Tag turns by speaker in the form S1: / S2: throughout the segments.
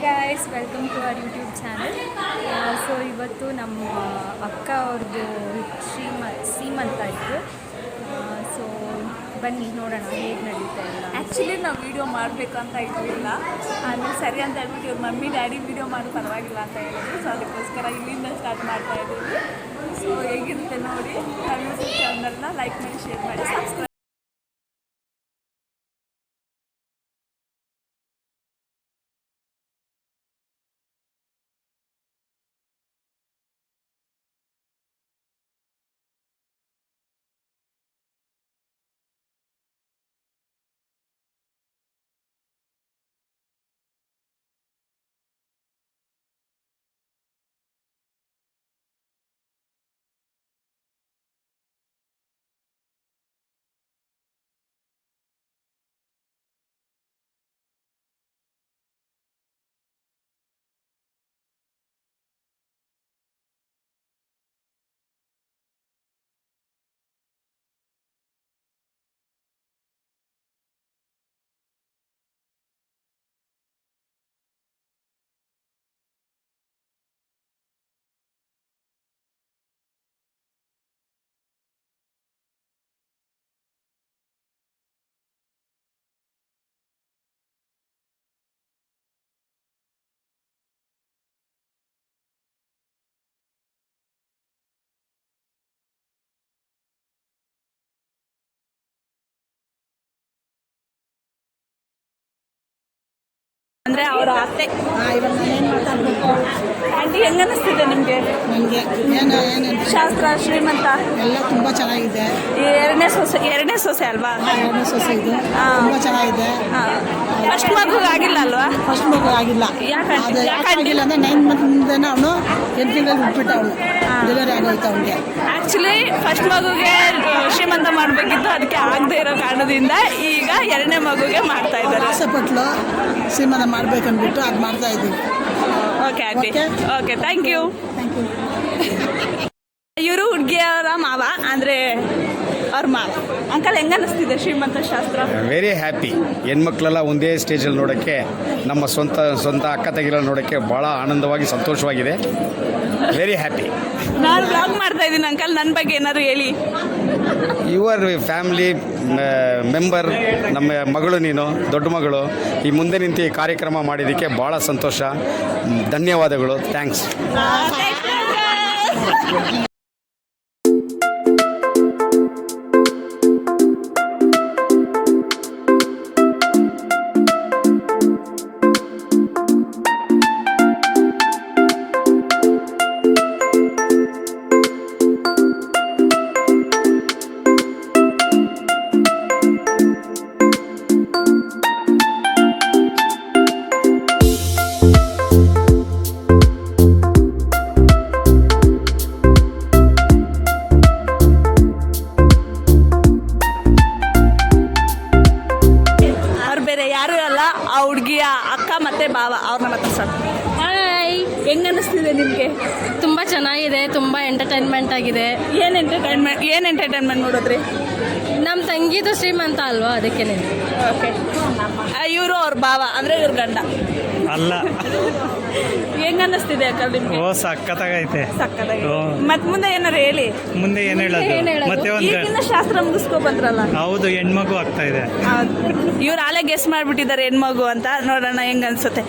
S1: Guys welcome to our YouTube channel. So ಇವತ್ತು ನಮ್ಮ ಅಕ್ಕ ಅವ್ರದ್ದು ಸೀಮಂತ ಇತ್ತು. ಸೊ ಬನ್ನಿ ನೋಡೋಣ ಹೇಗೆ ನಡೀತಾ ಇಲ್ಲ.
S2: ಆ್ಯಕ್ಚುಲಿ ನಾವು ವೀಡಿಯೋ ಮಾಡಬೇಕಂತ ಇರಲಿಲ್ಲ, ಆಮೇಲೆ ಸರಿ ಅಂತ ಹೇಳ್ಬಿಟ್ಟು ಇವ್ರ ಮಮ್ಮಿ ಡ್ಯಾಡಿ ವೀಡಿಯೋ ಮಾಡಿ ಪರವಾಗಿಲ್ಲ ಅಂತ ಹೇಳಿದ್ರು. ಸೊ ಅದಕ್ಕೋಸ್ಕರ ಇಲ್ಲಿಂದ ಸ್ಟಾರ್ಟ್ ಮಾಡ್ತಾ ಇದ್ದೀವಿ. ಸೊ ಹೇಗಿರುತ್ತೆ ನೋಡಿ, ನಮ್ಮ ಯೂಟ್ಯೂಬ್ ಚಾನಲ್ನ ಲೈಕ್ ಮಾಡಿ, ಶೇರ್ ಮಾಡಿ, ಸಬ್ಸ್ಕ್ರೈಬ್. ಅಂದರೆ ಅವರ ಅತ್ತೆ ಆಂಟಿ ಹೆಂಗೆ ಅನ್ನಿಸ್ತಿದೆ ನಿಮಗೆ?
S3: ನನಗೆ
S2: ಶಾಸ್ತ್ರ ಶ್ರೀಮಂತ
S3: ಎಲ್ಲ ತುಂಬ ಚೆನ್ನಾಗಿದೆ.
S2: ಎರಡನೇ ಸೊಸೆ ಅಲ್ವಾ?
S3: ಎರಡನೇ ಸೊಸೆ ಇದು ತುಂಬ ಚೆನ್ನಾಗಿದೆ.
S2: ಫಸ್ಟ್ ಮಗು ಆಗಿಲ್ಲ ಅಲ್ವಾ?
S3: ಫಸ್ಟ್ ಮಗು ಆಗಿಲ್ಲ. ಅದು ಯಾಕೆ ಆಗಿಲ್ಲ ಅಂದರೆ 9 ಮಂತ್ ಅವನು 8 ತಿಂಗಳಲ್ಲಿ ಬಿಟ್ಬಿಟ್ಟು ಅವಳು ಡೆಲಿವರಿ ಆಗೋಯ್ತು ಅವನಿಗೆ.
S2: ಆ್ಯಕ್ಚುಲಿ ಫಸ್ಟ್ ಮಗುಗೆ ಶ್ರೀಮಂತ ಮಾಡಬೇಕಿತ್ತು, ಅದಕ್ಕೆ ಆಗದೆ ಇರೋ ಕಾರಣದಿಂದ ಈಗ ಎರಡನೇ ಮಗುಗೆ ಮಾಡ್ತಾ ಇದ್ದಾರೆ.
S3: ಆಸೆ ಪಟ್ಲು ಶ್ರೀಮಂತ ಮಾಡ್ಬೇಕಂದ್ಬಿಟ್ಟು ಅದು ಮಾಡ್ತಾ ಇದ್ದೀವಿ.
S2: Okay aunty, okay, thank you.
S3: Thank you.
S2: ಇವರು ಹುಡುಗಿಯವರ ಮಾವ ಅಂದರೆ ಅವ್ರ ಮಾವ. ಅಂಕಲ್ ಹೆಂಗೆ ಅನ್ನಿಸ್ತಿದೆ ಶ್ರೀಮಂತ ಶಾಸ್ತ್ರ?
S4: Very happy. ಹೆಣ್ಮಕ್ಳೆಲ್ಲ ಒಂದೇ ಸ್ಟೇಜಲ್ಲಿ ನೋಡೋಕ್ಕೆ, ನಮ್ಮ ಸ್ವಂತ ಅಕ್ಕ ತಂಗಿರ ನೋಡೋಕ್ಕೆ ಭಾಳ ಆನಂದವಾಗಿ ಸಂತೋಷವಾಗಿದೆ. Very happy.
S2: ನಾನು ಬ್ಲಾಗ್ ಮಾಡ್ತಾ ಇದ್ದೀನಿ ಅಂಕಲ್, ನನ್ನ ಬಗ್ಗೆ ಏನಾದ್ರು ಹೇಳಿ.
S4: ಯುವರ್ ಫ್ಯಾಮಿಲಿ ಮೆಂಬರ್, ನಮ್ಮ ಮಗಳು, ನೀನು ದೊಡ್ಡ ಮಗಳು, ಈ ಮುಂದೆ ನಿಂತು ಈ ಕಾರ್ಯಕ್ರಮ ಮಾಡಿದ್ದಕ್ಕೆ ಭಾಳ ಸಂತೋಷ. ಧನ್ಯವಾದಗಳು. ಥ್ಯಾಂಕ್ಸ್.
S2: ಯಾರು ಅಲ್ಲ, ಆ ಹುಡುಗಿಯ ಅಕ್ಕ ಮತ್ತೆ ಬಾವ, ಅವ್ರನ್ನ ಮಾತಾಡ್ಸೋಣ.
S1: ಹಾಯ್,
S2: ಹೆಂಗೆ ಅನ್ನಿಸ್ತಿದೆ ನಿಮಗೆ?
S1: ತುಂಬ ಚೆನ್ನಾಗಿದೆ, ತುಂಬ ಎಂಟರ್ಟೈನ್ಮೆಂಟ್ ಆಗಿದೆ.
S2: ಏನು ಎಂಟರ್ಟೈನ್ಮೆಂಟ್ ನೋಡಿದ್ರಿ?
S1: ನಮ್ಮ ತಂಗಿದು ಶ್ರೀಮಂತ ಅಲ್ವಾ, ಅದಕ್ಕೇನೆ.
S2: ಓಕೆ. ಇವರು ಅವ್ರ ಬಾವ ಅಂದರೆ ಇವ್ರ ಗಂಡ
S5: ಅಲ್ಲ.
S2: ಹೆಂಗ ಅನ್ನಿಸ್ತಿದೆ ಅಕ್ಕ ನಿಮ್ಗೆ?
S5: ಓ ಸಕ್ಕತ್ತಾಗೈತೆ.
S2: ಸಕ್ಕತ್ತಾಗಿ. ಮತ್ತೆ ಮುಂದೆ ಏನಾರು ಹೇಳಿ.
S5: ಮುಂದೆ ಏನ್ ಹೇಳೋದು? ಮತ್ತೆ
S2: ಈಗಿನ ಶಾಸ್ತ್ರ ಮುಗಿಸ್ಕೊ ಬಂದ್ರಲ್ಲ.
S5: ಹೌದು, ಹೆಣ್ಮಗು ಆಗ್ತಾ ಇದೆ.
S2: ಇವ್ರು ಆಲೇ ಗೆಸ್ ಮಾಡ್ಬಿಟ್ಟಿದ್ದಾರೆ ಹೆಣ್ಮಗು ಅಂತ. ನೋಡೋಣ ಹೆಂಗ ಅನ್ಸುತ್ತೆ.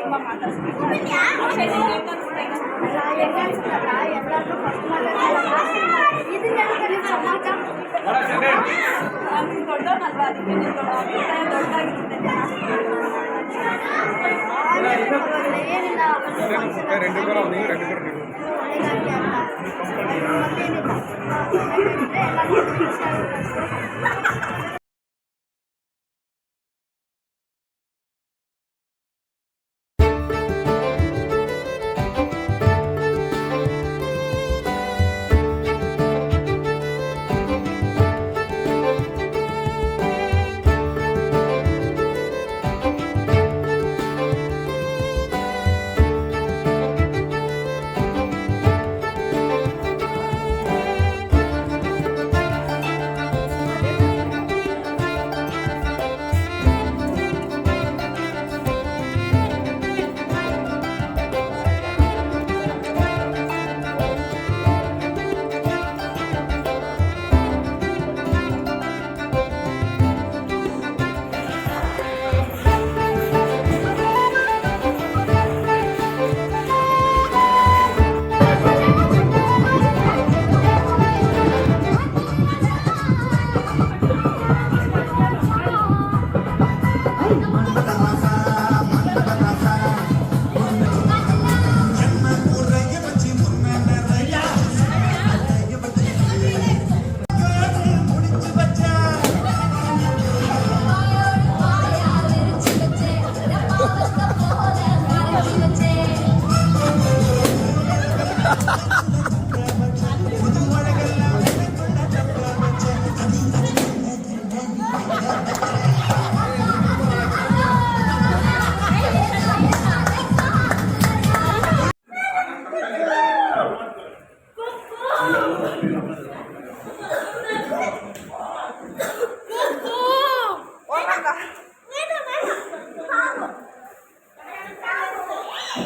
S2: ತುಂಬ ಮಾತಾಡ್ಸ್ಬೇಕು. ನಾನು ದೊಡ್ಡವನಲ್ವಾ, ಅದಕ್ಕೆ ನೀನು ದೊಡ್ಡದಾಗಿರುತ್ತೆ.